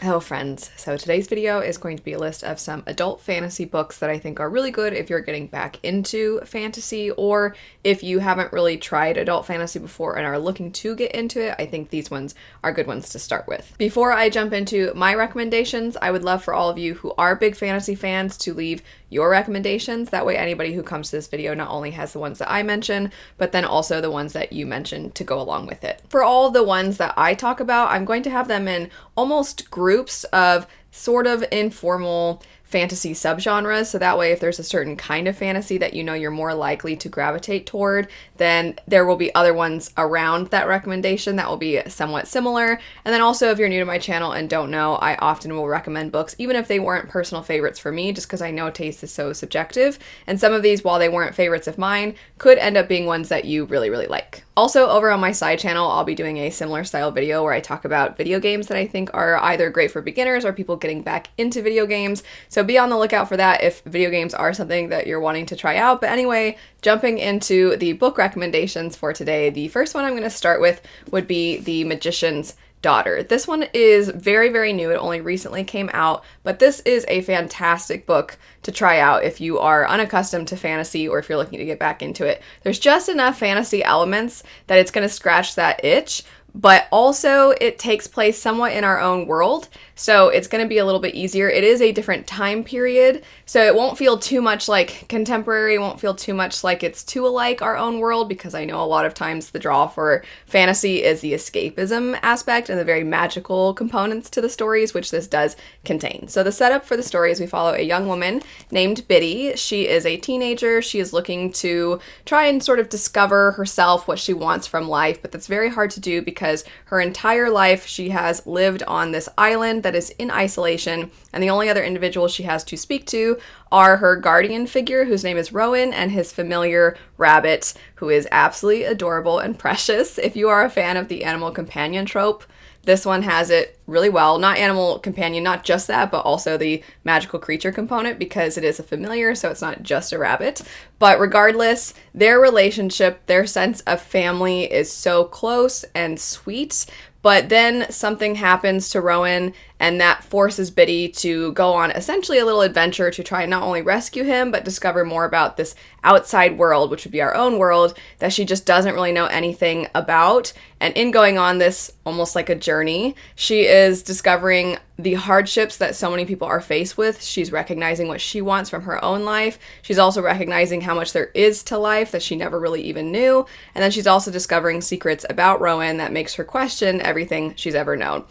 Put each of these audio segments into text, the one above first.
Hello friends, so today's video is going to be a list of some adult fantasy books that I think are really good if you're getting back into fantasy, or if you haven't really tried adult fantasy before and are looking to get into it. I think these ones are good ones to start with. Before I jump into my recommendations, I would love for all of you who are big fantasy fans to leave your recommendations. That way anybody who comes to this video not only has the ones that I mention, but then also the ones that you mentioned to go along with it. For all the ones that I talk about, I'm going to have them in almost groups of sort of informal fantasy subgenres, so that way if there's a certain kind of fantasy that you know you're more likely to gravitate toward, then there will be other ones around that recommendation that will be somewhat similar. And then also, if you're new to my channel and don't know, I often will recommend books even if they weren't personal favorites for me, just because I know taste is so subjective, and some of these, while they weren't favorites of mine, could end up being ones that you really like. Also, over on my side channel, I'll be doing a similar style video where I talk about video games that I think are either great for beginners or people getting back into video games, so be on the lookout for that if video games are something that you're wanting to try out. But anyway, jumping into the book recommendations for today, the first one I'm going to start with would be The Magician's Daughter. This one is very new. It only recently came out, but this is a fantastic book to try out if you are unaccustomed to fantasy or if you're looking to get back into it. There's just enough fantasy elements that it's going to scratch that itch, but also it takes place somewhat in our own world, so it's going to be a little bit easier. It is a different time period, so it won't feel too much like contemporary, it won't feel too much like it's too alike our own world, because I know a lot of times the draw for fantasy is the escapism aspect and the very magical components to the stories, which this does contain. So the setup for the story is we follow a young woman named Biddy. She is a teenager. She is looking to try and sort of discover herself, what she wants from life, but that's very hard to do because her entire life she has lived on this island that is in isolation, and the only other individual she has to speak to are her guardian figure, whose name is Rowan, and his familiar rabbit, who is absolutely adorable and precious. If you are a fan of the animal companion trope, this one has it really well. Not animal companion, not just that, but also the magical creature component, because it is a familiar, so it's not just a rabbit. But regardless, their relationship, their sense of family is so close and sweet. But then something happens to Rowan, and that forces Biddy to go on essentially a little adventure to try and not only rescue him, but discover more about this outside world, which would be our own world, that she just doesn't really know anything about. And in going on this almost like a journey, she is discovering the hardships that so many people are faced with. She's recognizing what she wants from her own life. She's also recognizing how much there is to life that she never really even knew. And then she's also discovering secrets about Rowan that makes her question everything she's ever known.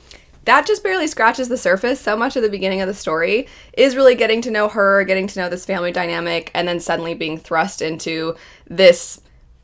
That just barely scratches the surface. So much of the beginning of the story is really getting to know her, getting to know this family dynamic, and then suddenly being thrust into this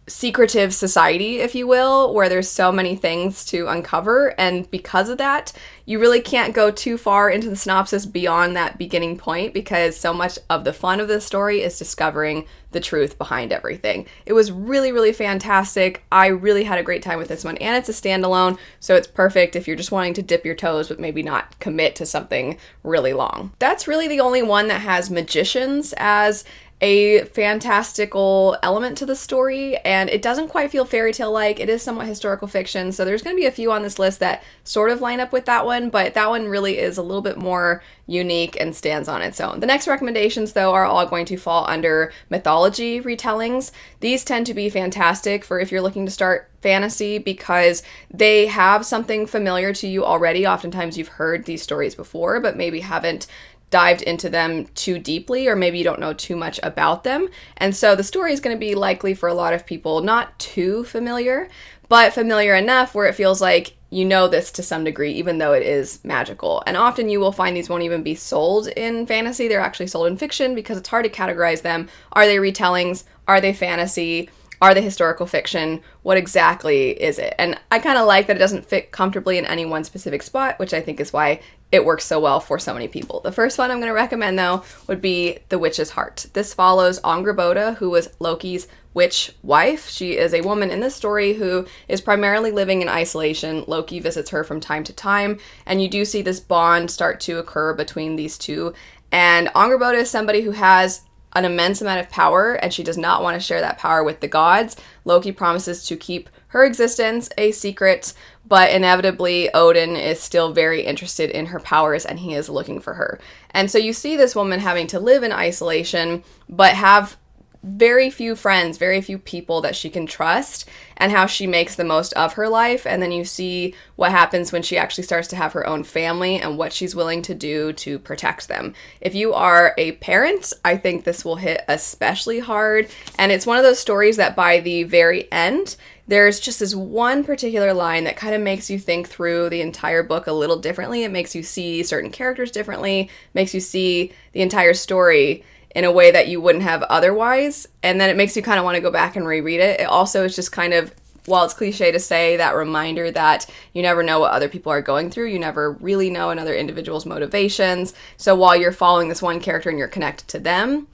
secretive society, if you will, where there's so many things to uncover. And because of that, you really can't go too far into the synopsis beyond that beginning point, because so much of the fun of this story is discovering the truth behind everything. It was really fantastic. I really had a great time with this one, and it's a standalone, so it's perfect if you're just wanting to dip your toes but maybe not commit to something really long. That's really the only one that has magicians as a fantastical element to the story, and it doesn't quite feel fairy tale like. It is somewhat historical fiction, so there's going to be a few on this list that sort of line up with that one, but that one really is a little bit more unique and stands on its own. The next recommendations, though, are all going to fall under mythology retellings. These tend to be fantastic for if you're looking to start fantasy, because they have something familiar to you already. Oftentimes you've heard these stories before, but maybe haven't dived into them too deeply, or maybe you don't know too much about them. And so the story is going to be likely for a lot of people not too familiar, but familiar enough where it feels like you know this to some degree, even though it is magical. And often you will find these won't even be sold in fantasy. They're actually sold in fiction, because it's hard to categorize them. Are they retellings? Are they fantasy? Are they historical fiction? What exactly is it? And I kind of like that it doesn't fit comfortably in any one specific spot, which I think is why it works so well for so many people. The first one I'm going to recommend, though, would be The Witch's Heart. This follows Angrboda, who was Loki's witch wife. She is a woman in this story who is primarily living in isolation. Loki visits her from time to time, and you do see this bond start to occur between these two. And Angrboda is somebody who has an immense amount of power, and she does not want to share that power with the gods. Loki promises to keep her existence a secret, but inevitably Odin is still very interested in her powers and he is looking for her. And so you see this woman having to live in isolation, but have very few friends, very few people that she can trust, and how she makes the most of her life. And then you see what happens when she actually starts to have her own family and what she's willing to do to protect them. If you are a parent, I think this will hit especially hard. And it's one of those stories that by the very end, there's just this one particular line that kind of makes you think through the entire book a little differently. It makes you see certain characters differently, makes you see the entire story in a way that you wouldn't have otherwise, and then it makes you kind of want to go back and reread it. It also is just kind of, while it's cliche to say, that reminder that you never know what other people are going through. You never really know another individual's motivations. So while you're following this one character and you're connected to them,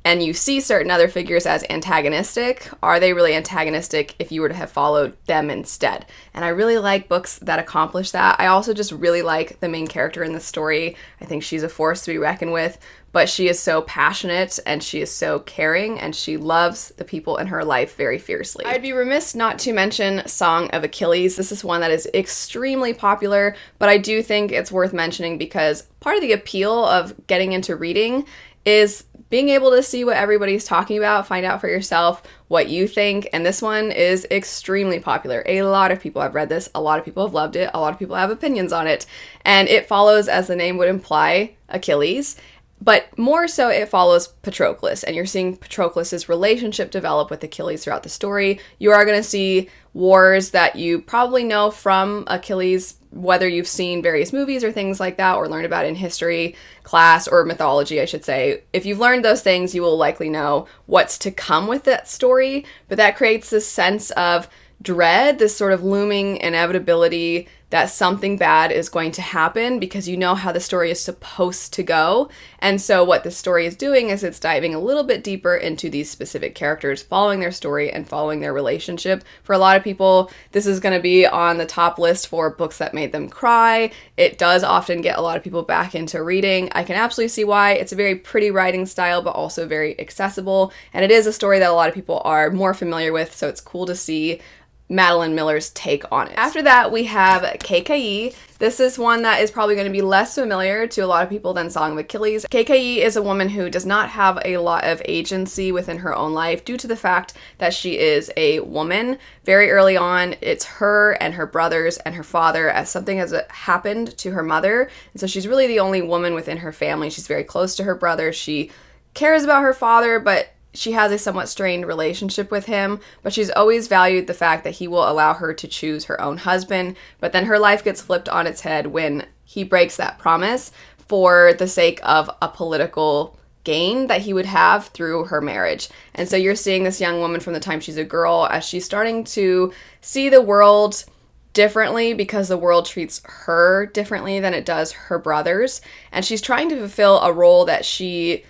and you see certain other figures as antagonistic, are they really antagonistic if you were to have followed them instead? And I really like books that accomplish that. I also just really like the main character in the story. I think she's a force to be reckoned with, but she is so passionate and she is so caring and she loves the people in her life very fiercely. I'd be remiss not to mention Song of Achilles. This is one that is extremely popular, but I do think it's worth mentioning because part of the appeal of getting into reading is being able to see what everybody's talking about, find out for yourself what you think, and this one is extremely popular. A lot of people have read this, a lot of people have loved it, a lot of people have opinions on it, and it follows, as the name would imply, Achilles, but more so it follows Patroclus, and you're seeing Patroclus's relationship develop with Achilles throughout the story. You are going to see wars that you probably know from Achilles, whether you've seen various movies or things like that, or learned about in history class, or mythology, I should say. If you've learned those things, you will likely know what's to come with that story, but that creates this sense of dread, this sort of looming inevitability that something bad is going to happen because you know how the story is supposed to go. And so what this story is doing is it's diving a little bit deeper into these specific characters, following their story and following their relationship. For a lot of people, this is going to be on the top list for books that made them cry. It does often get a lot of people back into reading. I can absolutely see why. It's a very pretty writing style, but also very accessible. And it is a story that a lot of people are more familiar with, so it's cool to see Madeline Miller's take on it. After that, we have Kaikeyi. This is one that is probably going to be less familiar to a lot of people than Song of Achilles. Kaikeyi is a woman who does not have a lot of agency within her own life due to the fact that she is a woman. Very early on, it's her and her brothers and her father as something has happened to her mother. And so she's really the only woman within her family. She's very close to her brother. She cares about her father, but she has a somewhat strained relationship with him, but she's always valued the fact that he will allow her to choose her own husband. But then her life gets flipped on its head when he breaks that promise for the sake of a political gain that he would have through her marriage. And so you're seeing this young woman from the time she's a girl as she's starting to see the world differently because the world treats her differently than it does her brothers. And she's trying to fulfill a role that she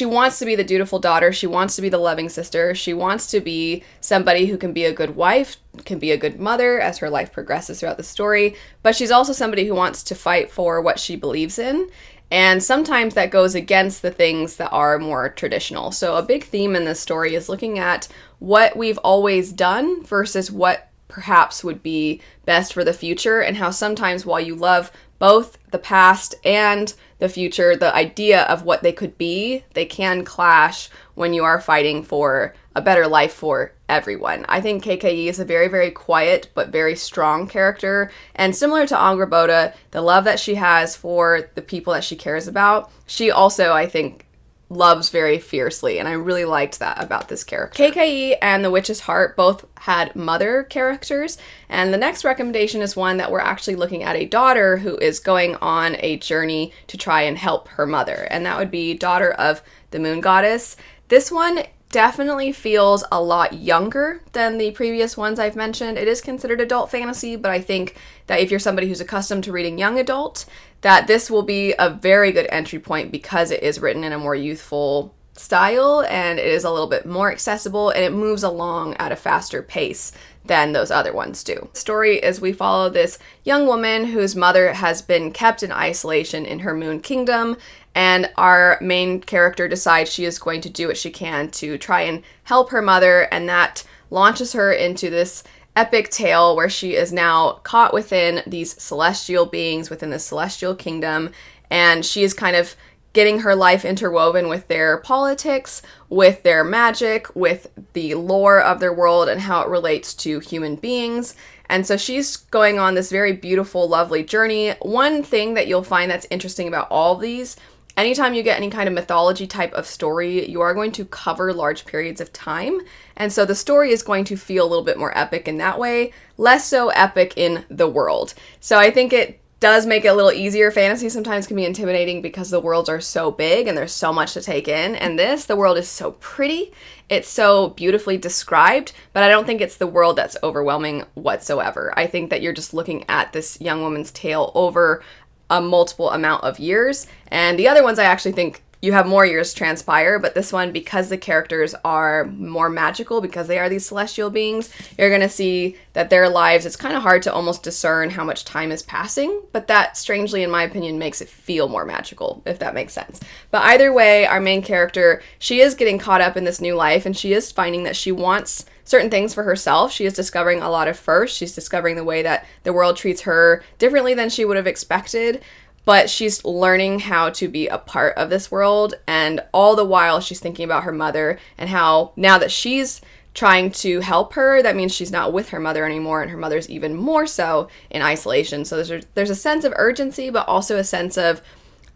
wants to be the dutiful daughter. She wants to be the loving sister. She wants to be somebody who can be a good wife, can be a good mother as her life progresses throughout the story. But she's also somebody who wants to fight for what she believes in. And sometimes that goes against the things that are more traditional. So a big theme in this story is looking at what we've always done versus what perhaps would be best for the future, and how sometimes while you love both the past and the future, the idea of what they could be, they can clash when you are fighting for a better life for everyone. I think Kaikeyi is a very, very quiet but very strong character, and similar to Angrboda, the love that she has for the people that she cares about, she also, I think, loves very fiercely, and I really liked that about this character. Kaikeyi and The Witch's Heart both had mother characters, and the next recommendation is one that we're actually looking at a daughter who is going on a journey to try and help her mother, and that would be Daughter of the Moon Goddess. This one definitely feels a lot younger than the previous ones I've mentioned. It is considered adult fantasy, but I think that if you're somebody who's accustomed to reading young adult, that this will be a very good entry point because it is written in a more youthful style and it is a little bit more accessible and it moves along at a faster pace than those other ones do. The story is we follow this young woman whose mother has been kept in isolation in her moon kingdom, and our main character decides she is going to do what she can to try and help her mother, and that launches her into this epic tale where she is now caught within these celestial beings, within the celestial kingdom, and she is kind of getting her life interwoven with their politics, with their magic, with the lore of their world and how it relates to human beings. And so she's going on this very beautiful, lovely journey. One thing that you'll find that's interesting about all of these, anytime you get any kind of mythology type of story, you are going to cover large periods of time. And so the story is going to feel a little bit more epic in that way, less so epic in the world. So I think it does make it a little easier. Fantasy sometimes can be intimidating because the worlds are so big and there's so much to take in. And the world is so pretty. It's so beautifully described, but I don't think it's the world that's overwhelming whatsoever. I think that you're just looking at this young woman's tale over a multiple amount of years. And the other ones I actually think you have more years transpire, but this one, because the characters are more magical, because they are these celestial beings, you're going to see that their lives, it's kind of hard to almost discern how much time is passing, but that, strangely, in my opinion, makes it feel more magical, if that makes sense. But either way, our main character, she is getting caught up in this new life, and she is finding that she wants certain things for herself. She is discovering a lot of firsts. She's discovering the way that the world treats her differently than she would have expected. But she's learning how to be a part of this world, and all the while she's thinking about her mother and how now that she's trying to help her, that means she's not with her mother anymore, and her mother's even more so in isolation. So there's a sense of urgency, but also a sense of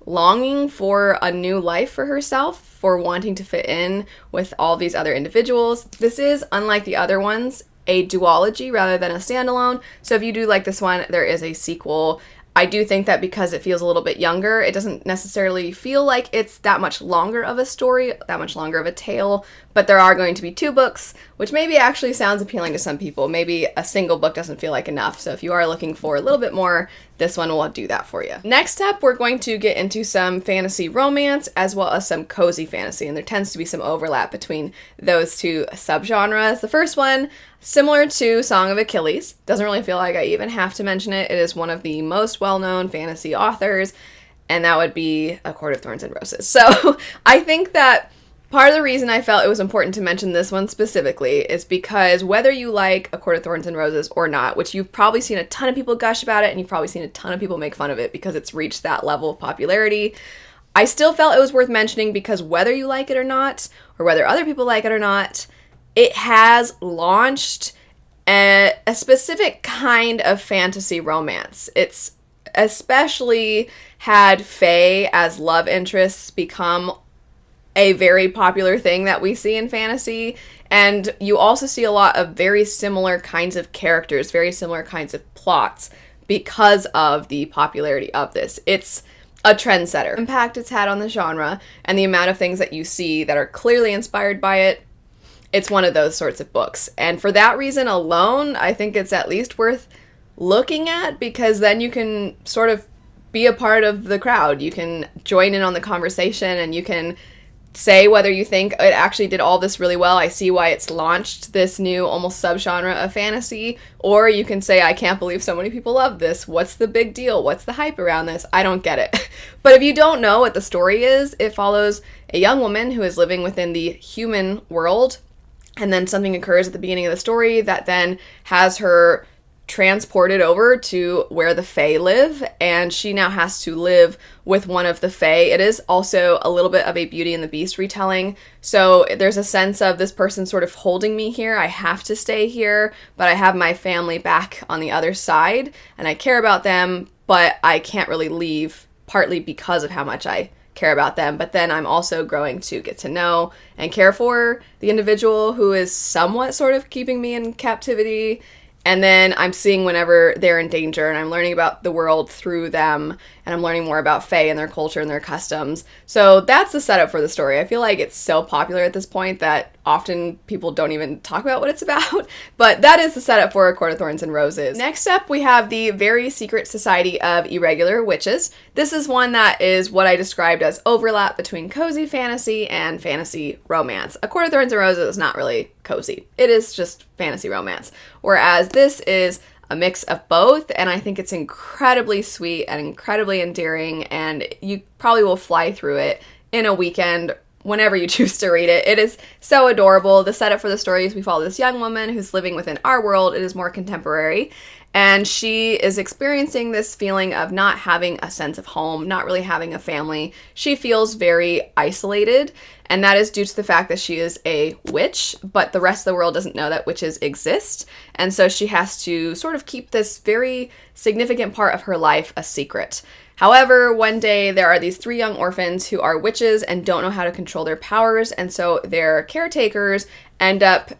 longing for a new life for herself, for wanting to fit in with all these other individuals. This is, unlike the other ones, a duology rather than a standalone. So if you do like this one, there is a sequel. I do think that because it feels a little bit younger, it doesn't necessarily feel like it's that much longer of a story, that much longer of a tale, but there are going to be 2 books, which maybe actually sounds appealing to some people. Maybe a single book doesn't feel like enough, so if you are looking for a little bit more, this one will do that for you. Next up, we're going to get into some fantasy romance as well as some cozy fantasy, and there tends to be some overlap between those 2 subgenres. The first one, similar to Song of Achilles, doesn't really feel like I even have to mention it. It is one of the most well-known fantasy authors, and that would be A Court of Thorns and Roses. So I think that part of the reason I felt it was important to mention this one specifically is because whether you like A Court of Thorns and Roses or not, which you've probably seen a ton of people gush about it, and you've probably seen a ton of people make fun of it because it's reached that level of popularity, I still felt it was worth mentioning because whether you like it or not, or whether other people like it or not, it has launched a specific kind of fantasy romance. It's especially had fae as love interests become a very popular thing that we see in fantasy. And you also see a lot of very similar kinds of characters, very similar kinds of plots because of the popularity of this. It's a trendsetter. Impact it's had on the genre and the amount of things that you see that are clearly inspired by it, it's one of those sorts of books. And for that reason alone, I think it's at least worth looking at, because then you can sort of be a part of the crowd. You can join in on the conversation and you can say whether you think it actually did all this really well. I see why it's launched this new almost subgenre of fantasy. Or you can say, I can't believe so many people love this. What's the big deal? What's the hype around this? I don't get it. But if you don't know what the story is, it follows a young woman who is living within the human world, and then something occurs at the beginning of the story that then has her transported over to where the Fae live, and she now has to live with one of the Fae. It is also a little bit of a Beauty and the Beast retelling, so there's a sense of this person sort of holding me here. I have to stay here, but I have my family back on the other side, and I care about them, but I can't really leave, partly because of how much I care about them. But then I'm also growing to get to know and care for the individual who is somewhat sort of keeping me in captivity. And then I'm seeing whenever they're in danger, and I'm learning about the world through them, and I'm learning more about Fae and their culture and their customs. So that's the setup for the story. I feel like it's so popular at this point that often people don't even talk about what it's about, but that is the setup for A Court of Thorns and Roses. Next up, we have the Very Secret Society of Irregular Witches. This is one that is what I described as overlap between cozy fantasy and fantasy romance. A Court of Thorns and Roses is not really cozy. It is just fantasy romance. Whereas this is a mix of both, and I think it's incredibly sweet and incredibly endearing, and you probably will fly through it in a weekend, whenever you choose to read it. It is so adorable. The setup for the story is we follow this young woman who's living within our world. It is more contemporary. And she is experiencing this feeling of not having a sense of home, not really having a family. She feels very isolated, and that is due to the fact that she is a witch, but the rest of the world doesn't know that witches exist. And so she has to sort of keep this very significant part of her life a secret. However, one day there are these 3 young orphans who are witches and don't know how to control their powers, and so their caretakers end up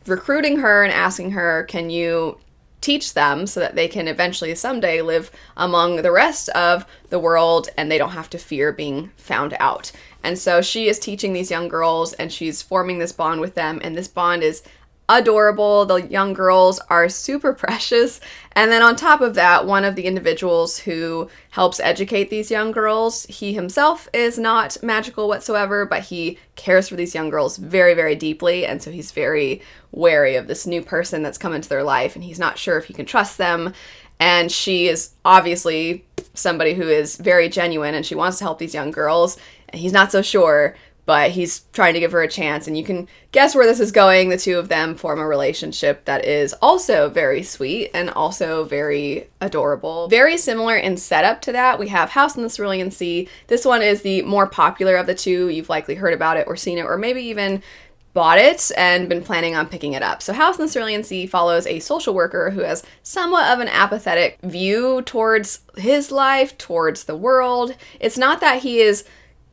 recruiting her and asking her, can you teach them so that they can eventually someday live among the rest of the world and they don't have to fear being found out. And so she is teaching these young girls and she's forming this bond with them, and this bond is adorable. The young girls are super precious. And then on top of that, one of the individuals who helps educate these young girls, he himself is not magical whatsoever, but he cares for these young girls very, very deeply. And so he's very wary of this new person that's come into their life, and he's not sure if he can trust them. And she is obviously somebody who is very genuine and she wants to help these young girls, and he's not so sure, but he's trying to give her a chance, and you can guess where this is going. The 2 of them form a relationship that is also very sweet and also very adorable. Very similar in setup to that, we have House in the Cerulean Sea. This one is the more popular of the 2. You've likely heard about it or seen it or maybe even bought it and been planning on picking it up. So House in the Cerulean Sea follows a social worker who has somewhat of an apathetic view towards his life, towards the world. It's not that he is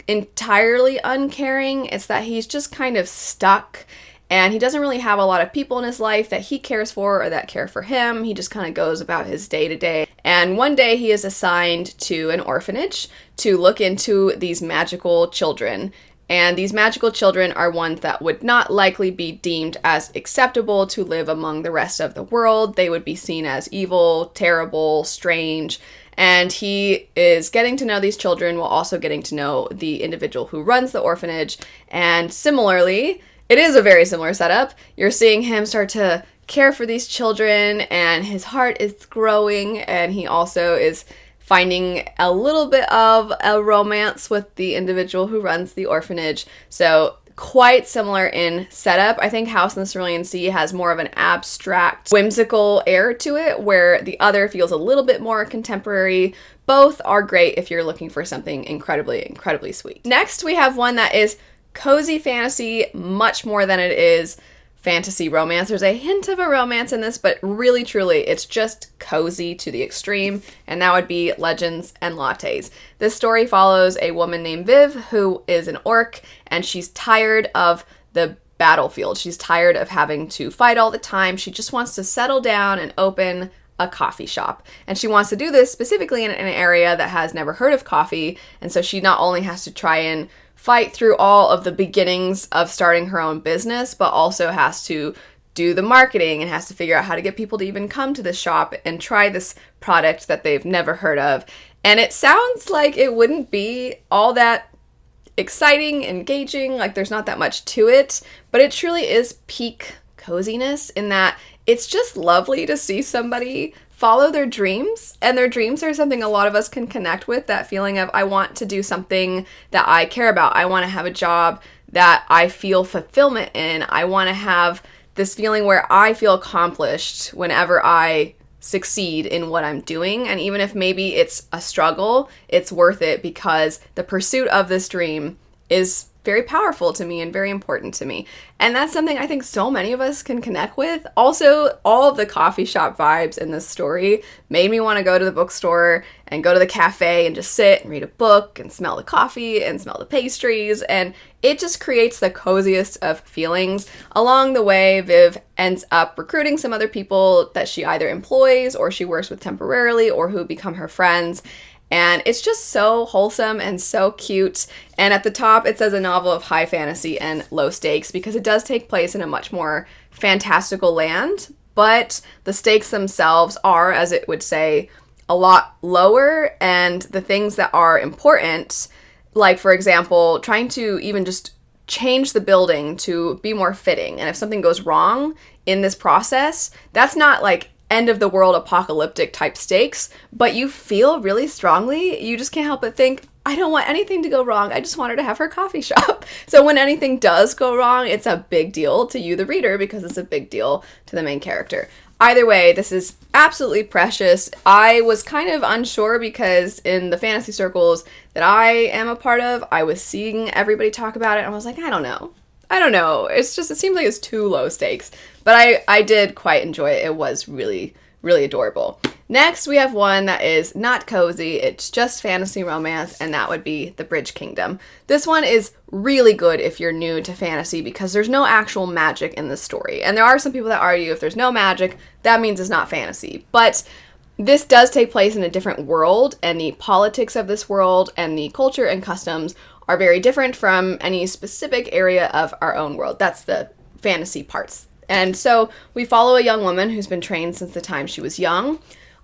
entirely uncaring, it's that he's just kind of stuck and he doesn't really have a lot of people in his life that he cares for or that care for him. He just kind of goes about his day to day. And one day he is assigned to an orphanage to look into these magical children. And these magical children are ones that would not likely be deemed as acceptable to live among the rest of the world. They would be seen as evil, terrible, strange. And he is getting to know these children while also getting to know the individual who runs the orphanage. And similarly, it is a very similar setup. You're seeing him start to care for these children, and his heart is growing, and he also is finding a little bit of a romance with the individual who runs the orphanage. So quite similar in setup. I think House in the Cerulean Sea has more of an abstract, whimsical air to it, where the other feels a little bit more contemporary. Both are great if you're looking for something incredibly, incredibly sweet. Next, we have one that is cozy fantasy, much more than it is fantasy romance. There's a hint of a romance in this, but really, truly, it's just cozy to the extreme, and that would be Legends and Lattes. This story follows a woman named Viv, who is an orc, and she's tired of the battlefield. She's tired of having to fight all the time. She just wants to settle down and open a coffee shop. And she wants to do this specifically in an area that has never heard of coffee, and so she not only has to try and fight through all of the beginnings of starting her own business, but also has to do the marketing and has to figure out how to get people to even come to this shop and try this product that they've never heard of. And it sounds like it wouldn't be all that exciting, engaging, like there's not that much to it, but it truly is peak coziness in that it's just lovely to see somebody follow their dreams, and their dreams are something a lot of us can connect with, that feeling of I want to do something that I care about. I want to have a job that I feel fulfillment in. I want to have this feeling where I feel accomplished whenever I succeed in what I'm doing. And even if maybe it's a struggle, it's worth it because the pursuit of this dream is very powerful to me and very important to me. And that's something I think so many of us can connect with. Also, all of the coffee shop vibes in this story made me want to go to the bookstore and go to the cafe and just sit and read a book and smell the coffee and smell the pastries. And it just creates the coziest of feelings. Along the way, Viv ends up recruiting some other people that she either employs or she works with temporarily or who become her friends. And it's just so wholesome and so cute. And at the top, it says a novel of high fantasy and low stakes because it does take place in a much more fantastical land. But the stakes themselves are, as it would say, a lot lower. And the things that are important, like, for example, trying to even just change the building to be more fitting. And if something goes wrong in this process, that's not like end of the world apocalyptic type stakes, but you feel really strongly, you just can't help but think, I don't want anything to go wrong. I just want her to have her coffee shop. So when anything does go wrong, it's a big deal to you, the reader, because it's a big deal to the main character. Either way, this is absolutely precious. I was kind of unsure because in the fantasy circles that I am a part of, I was seeing everybody talk about it, and I was like, I don't know. It seems like it's too low stakes. But I did quite enjoy it. It was really, really adorable. Next, we have one that is not cozy, it's just fantasy romance, and that would be The Bridge Kingdom. This one is really good if you're new to fantasy because there's no actual magic in the story. And there are some people that argue if there's no magic, that means it's not fantasy. But this does take place in a different world, and the politics of this world and the culture and customs are very different from any specific area of our own world. That's the fantasy parts. And so we follow a young woman who's been trained since the time she was young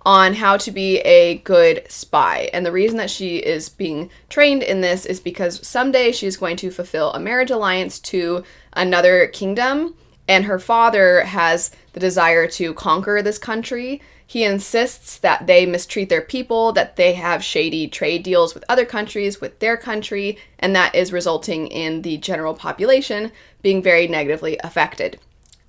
on how to be a good spy. And the reason that she is being trained in this is because someday she's going to fulfill a marriage alliance to another kingdom, and her father has the desire to conquer this country. He insists that they mistreat their people, that they have shady trade deals with other countries, with their country, and that is resulting in the general population being very negatively affected.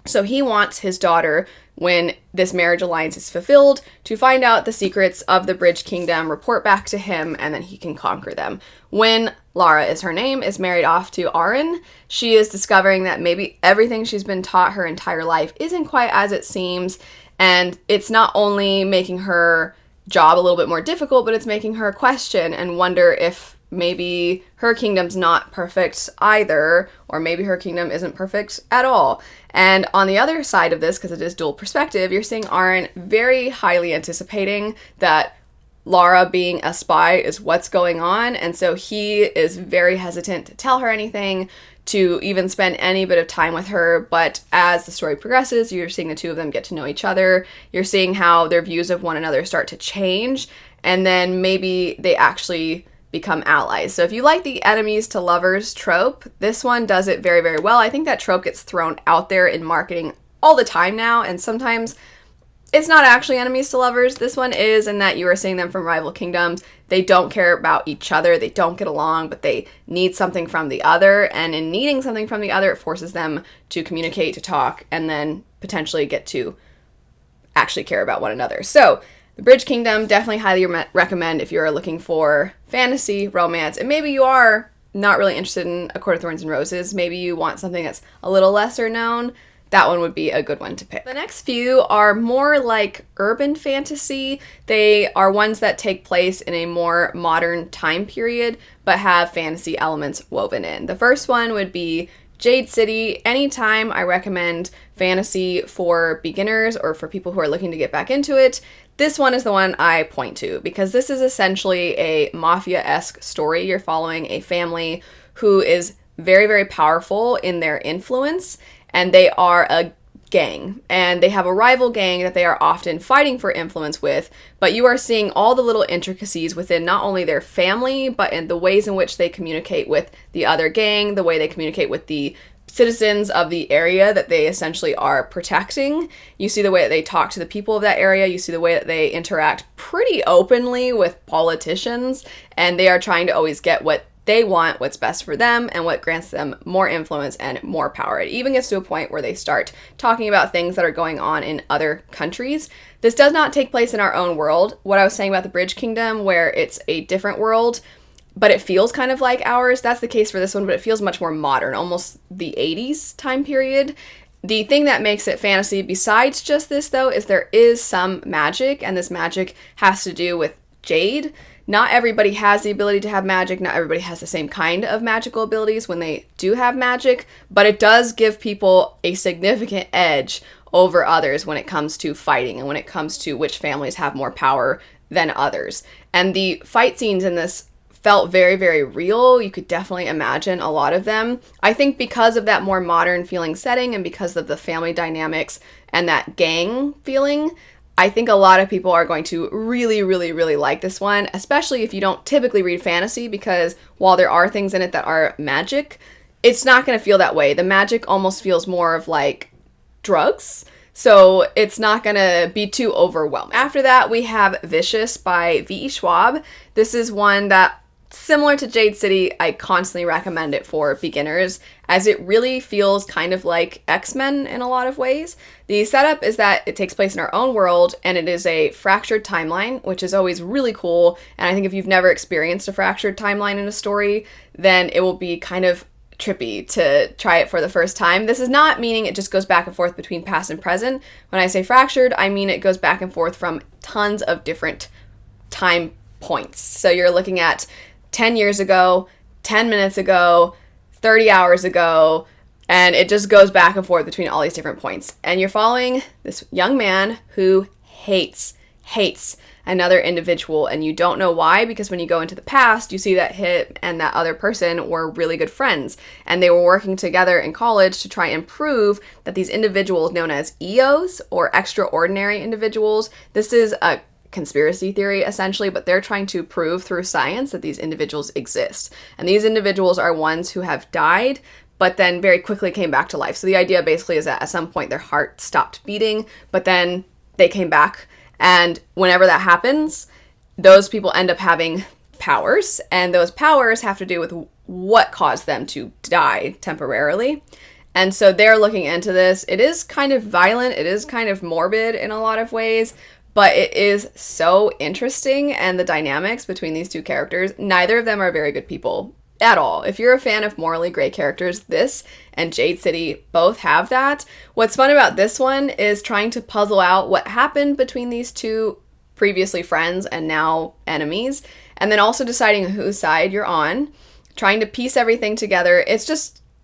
So he wants his daughter, when this marriage alliance is fulfilled, to find out the secrets of the Bridge Kingdom, report back to him, and then he can conquer them. When Lara is her name, is married off to Aaron, she is discovering that maybe everything she's been taught her entire life isn't quite as it seems, and it's not only making her job a little bit more difficult, but it's making her question and wonder if maybe her kingdom's not perfect either, or maybe her kingdom isn't perfect at all. And on the other side of this, because it is dual perspective, you're seeing Aaron very highly anticipating that Lara being a spy is what's going on, and so he is very hesitant to tell her anything, to even spend any bit of time with her. But as the story progresses, you're seeing the two of them get to know each other, you're seeing how their views of one another start to change, and then maybe they actually become allies. So if you like the enemies to lovers trope, this one does it very, very well. I think that trope gets thrown out there in marketing all the time now, and sometimes it's not actually enemies to lovers. This one is, in that you are seeing them from rival kingdoms. They don't care about each other, they don't get along, but they need something from the other, and in needing something from the other, it forces them to communicate, to talk, and then potentially get to actually care about one another. So The Bridge Kingdom, definitely highly recommend if you're looking for fantasy, romance, and maybe you are not really interested in A Court of Thorns and Roses. Maybe you want something that's a little lesser known. That one would be a good one to pick. The next few are more like urban fantasy. They are ones that take place in a more modern time period, but have fantasy elements woven in. The first one would be Jade City. Anytime I recommend fantasy for beginners or for people who are looking to get back into it, this one is the one I point to, because this is essentially a mafia-esque story. You're following a family who is very, very powerful in their influence, and they are a gang, and they have a rival gang that they are often fighting for influence with, but you are seeing all the little intricacies within not only their family, but in the ways in which they communicate with the other gang, the way they communicate with the citizens of the area that they essentially are protecting. You see the way that they talk to the people of that area, you see the way that they interact pretty openly with politicians, and they are trying to always get what they want, what's best for them, and what grants them more influence and more power. It even gets to a point where they start talking about things that are going on in other countries. This does not take place in our own world. What I was saying about the Bridge Kingdom, where it's a different world, but it feels kind of like ours, that's the case for this one, but it feels much more modern, almost the 80s time period. The thing that makes it fantasy besides just this, though, is there is some magic, and this magic has to do with Jade. Not everybody has the ability to have magic. Not everybody has the same kind of magical abilities when they do have magic, but it does give people a significant edge over others when it comes to fighting and when it comes to which families have more power than others. And the fight scenes in this felt very, very real. You could definitely imagine a lot of them. I think because of that more modern feeling setting and because of the family dynamics and that gang feeling, I think a lot of people are going to really, really, really like this one, especially if you don't typically read fantasy, because while there are things in it that are magic, it's not going to feel that way. The magic almost feels more of like drugs, so it's not going to be too overwhelming. After that, we have Vicious by V.E. Schwab. This is one that Similar to Jade City, I constantly recommend it for beginners, as it really feels kind of like X-Men in a lot of ways. The setup is that it takes place in our own world, and it is a fractured timeline, which is always really cool. And I think if you've never experienced a fractured timeline in a story, then it will be kind of trippy to try it for the first time. This is not meaning it just goes back and forth between past and present. When I say fractured, I mean it goes back and forth from tons of different time points. So you're looking at 10 years ago, 10 minutes ago, 30 hours ago, and it just goes back and forth between all these different points. And you're following this young man who hates another individual, and you don't know why, because when you go into the past, you see that him and that other person were really good friends, and they were working together in college to try and prove that these individuals known as EOs, or extraordinary individuals, this is a conspiracy theory essentially, but they're trying to prove through science that these individuals exist. And these individuals are ones who have died, but then very quickly came back to life. So the idea basically is that at some point their heart stopped beating, but then they came back. And whenever that happens, those people end up having powers, and those powers have to do with what caused them to die temporarily. And so they're looking into this. It is kind of violent, it is kind of morbid in a lot of ways, but it is so interesting, and the dynamics between these two characters, neither of them are very good people at all. If you're a fan of morally gray characters, this and Jade City both have that. What's fun about this one is trying to puzzle out what happened between these two previously friends and now enemies, and then also deciding whose side you're on, trying to piece everything together.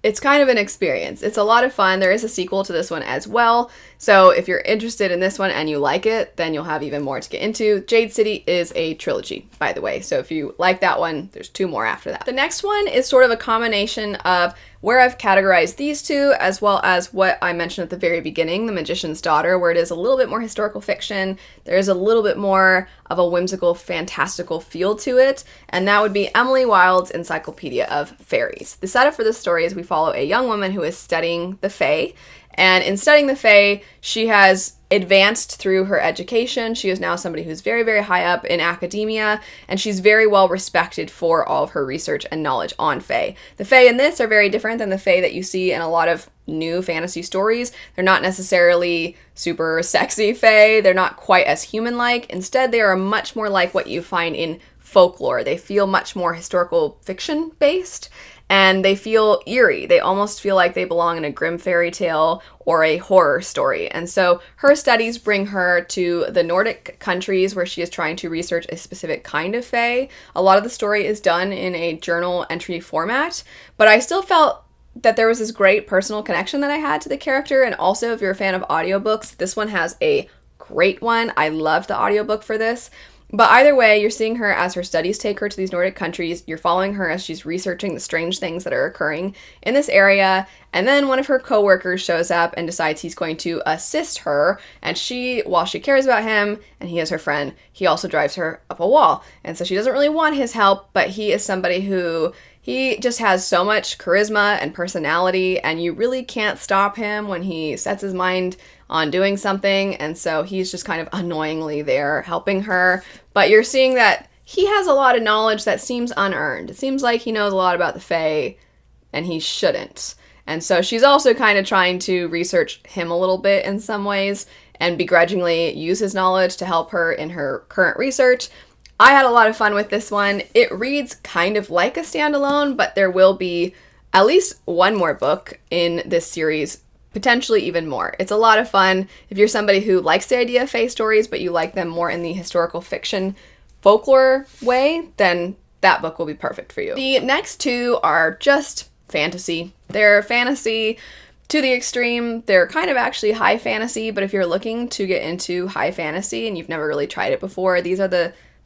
It's kind of an experience. It's a lot of fun. There is a sequel to this one as well. So if you're interested in this one and you like it, then you'll have even more to get into. Jade City is a trilogy, by the way. So if you like that one, there's 2 more after that. The next one is sort of a combination of where I've categorized these two, as well as what I mentioned at the very beginning, The Magician's Daughter, where it is a little bit more historical fiction. There is a little bit more of a whimsical, fantastical feel to it, and that would be Emily Wilde's Encyclopaedia of Faeries. The setup for this story is we follow a young woman who is studying the Fae, and in studying the Fae, she has advanced through her education. She is now somebody who's very, very high up in academia, and she's very well respected for all of her research and knowledge on Fae. The Fae in this are very different than the Fae that you see in a lot of new fantasy stories. They're not necessarily super sexy Fae. They're not quite as human-like. Instead, they are much more like what you find in folklore. They feel much more historical fiction-based, and they feel eerie. They almost feel like they belong in a grim fairy tale or a horror story. And so her studies bring her to the Nordic countries, where she is trying to research a specific kind of fae. A lot of the story is done in a journal entry format, but I still felt that there was this great personal connection that I had to the character. And also, if you're a fan of audiobooks, this one has a great one. I loved the audiobook for this. But either way, you're seeing her as her studies take her to these Nordic countries. You're following her as she's researching the strange things that are occurring in this area. And then one of her coworkers shows up and decides he's going to assist her. And she, while she cares about him and he is her friend, he also drives her up a wall. And so she doesn't really want his help, but he is somebody who he just has so much charisma and personality, and you really can't stop him when he sets his mind on doing something. And so he's just kind of annoyingly there helping her. But you're seeing that he has a lot of knowledge that seems unearned. It seems like he knows a lot about the Fae, and he shouldn't. And so she's also kind of trying to research him a little bit in some ways, and begrudgingly use his knowledge to help her in her current research. I had a lot of fun with this one. It reads kind of like a standalone, but there will be at least one more book in this series, potentially even more. It's a lot of fun. If you're somebody who likes the idea of fae stories, but you like them more in the historical fiction folklore way, then that book will be perfect for you. The next two are just fantasy. They're fantasy to the extreme. They're kind of actually high fantasy, but if you're looking to get into high fantasy and you've never really tried it before,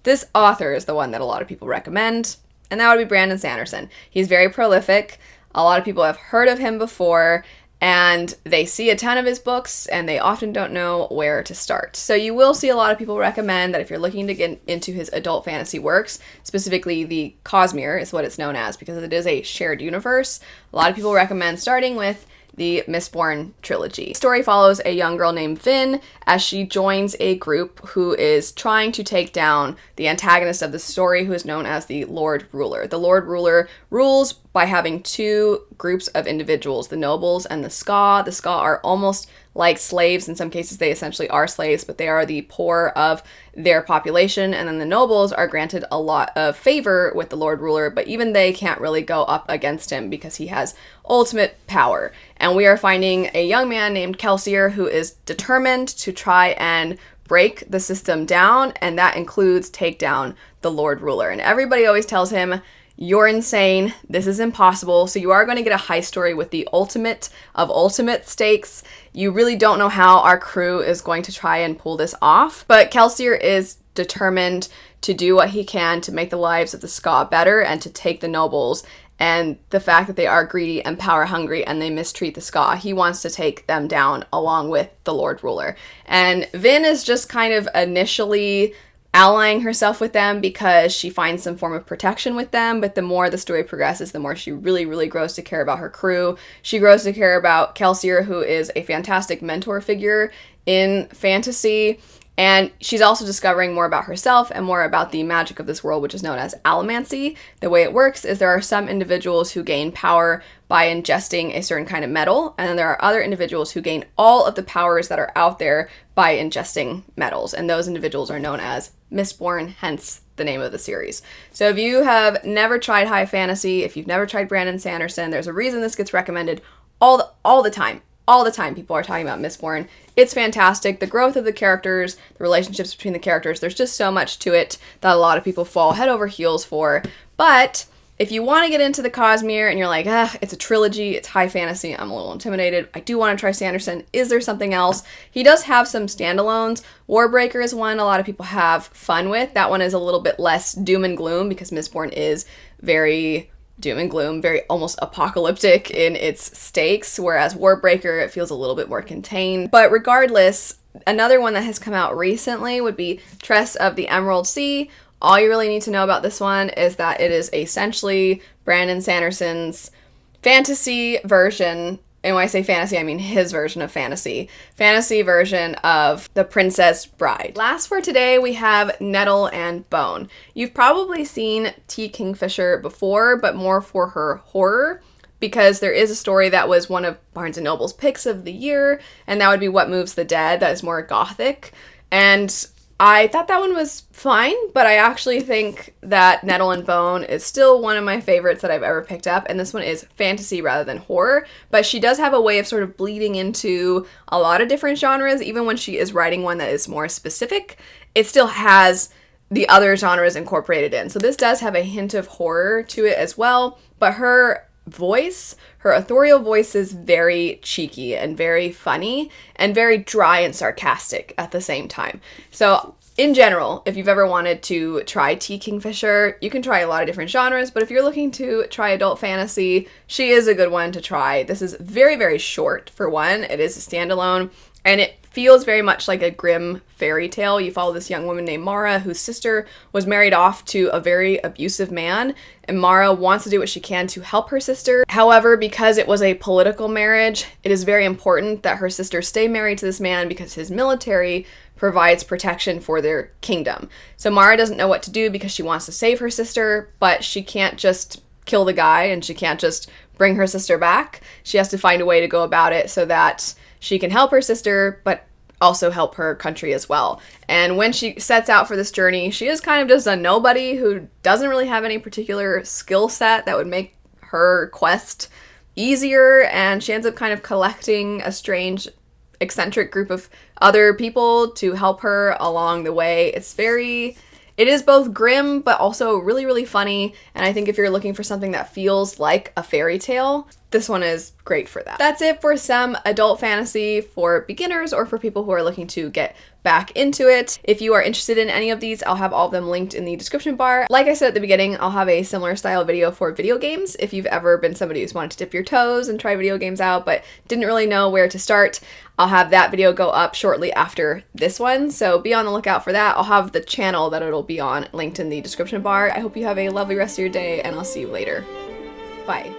this author is the one that a lot of people recommend, and that would be Brandon Sanderson. He's very prolific. A lot of people have heard of him before, and they see a ton of his books, and they often don't know where to start. So you will see a lot of people recommend that if you're looking to get into his adult fantasy works, specifically the Cosmere is what it's known as, because it is a shared universe. A lot of people recommend starting with the Mistborn trilogy. The story follows a young girl named Vin as she joins a group who is trying to take down the antagonist of the story, who is known as the Lord Ruler. The Lord Ruler rules by having two groups of individuals, the nobles and the Ska. The Ska are almost like slaves. In some cases, they essentially are slaves, but they are the poor of their population. And then the nobles are granted a lot of favor with the Lord Ruler, but even they can't really go up against him because he has ultimate power. And we are finding a young man named Kelsier who is determined to try and break the system down, and that includes take down the Lord Ruler. And everybody always tells him, "You're insane. This is impossible." So you are going to get a high story with the ultimate of ultimate stakes. You really don't know how our crew is going to try and pull this off, but Kelsier is determined to do what he can to make the lives of the Ska better and to take the nobles. And the fact that they are greedy and power hungry and they mistreat the Ska, he wants to take them down along with the Lord Ruler. And Vin is just kind of initially allying herself with them because she finds some form of protection with them, but the more the story progresses, the more she really grows to care about her crew. She grows to care about Kelsier, who is a fantastic mentor figure in fantasy, and she's also discovering more about herself and more about the magic of this world, which is known as allomancy. The way it works is there are some individuals who gain power by ingesting a certain kind of metal, and then there are other individuals who gain all of the powers that are out there by ingesting metals, and those individuals are known as Mistborn, hence the name of the series. So if you have never tried high fantasy, if you've never tried Brandon Sanderson, there's a reason this gets recommended all the time. All the time people are talking about Mistborn. It's fantastic. The growth of the characters, the relationships between the characters, there's just so much to it that a lot of people fall head over heels for. But if you want to get into the Cosmere and you're like, it's a trilogy, it's high fantasy, I'm a little intimidated, I do want to try Sanderson, is there something else? He does have some standalones. Warbreaker is one a lot of people have fun with. That one is a little bit less doom and gloom because Mistborn is very doom and gloom, very almost apocalyptic in its stakes, whereas Warbreaker, it feels a little bit more contained. But regardless, another one that has come out recently would be Tress of the Emerald Sea. All you really need to know about this one is that it is essentially Brandon Sanderson's fantasy version, and when I say fantasy, I mean his version of fantasy version of The Princess Bride. Last for today, we have Nettle and Bone. You've probably seen T. Kingfisher before, but more for her horror, because there is a story that was one of Barnes & Noble's picks of the year, and that would be What Moves the Dead. That is more gothic, and I thought that one was fine, but I actually think that Nettle and Bone is still one of my favorites that I've ever picked up, and this one is fantasy rather than horror, but she does have a way of sort of bleeding into a lot of different genres. Even when she is writing one that is more specific, it still has the other genres incorporated in. So this does have a hint of horror to it as well, but her voice, her authorial voice, is very cheeky and very funny and very dry and sarcastic at the same time. So in general, if you've ever wanted to try T. Kingfisher, you can try a lot of different genres, but if you're looking to try adult fantasy, she is a good one to try. This is very short for one. It is a standalone, and it feels very much like a grim fairy tale. You follow this young woman named Mara, whose sister was married off to a very abusive man, and Mara wants to do what she can to help her sister. However, because it was a political marriage, it is very important that her sister stay married to this man because his military provides protection for their kingdom. So Mara doesn't know what to do because she wants to save her sister, but she can't just kill the guy and she can't just bring her sister back. She has to find a way to go about it so that she can help her sister, but also help her country as well. And when she sets out for this journey, she is kind of just a nobody who doesn't really have any particular skill set that would make her quest easier, and she ends up kind of collecting a strange, eccentric group of other people to help her along the way. It is both grim, but also really funny, and I think if you're looking for something that feels like a fairy tale, this one is great for that. That's it for some adult fantasy for beginners or for people who are looking to get back into it. If you are interested in any of these, I'll have all of them linked in the description bar. Like I said at the beginning, I'll have a similar style video for video games. If you've ever been somebody who's wanted to dip your toes and try video games out but didn't really know where to start, I'll have that video go up shortly after this one, so be on the lookout for that. I'll have the channel that it'll be on linked in the description bar. I hope you have a lovely rest of your day, and I'll see you later. Bye.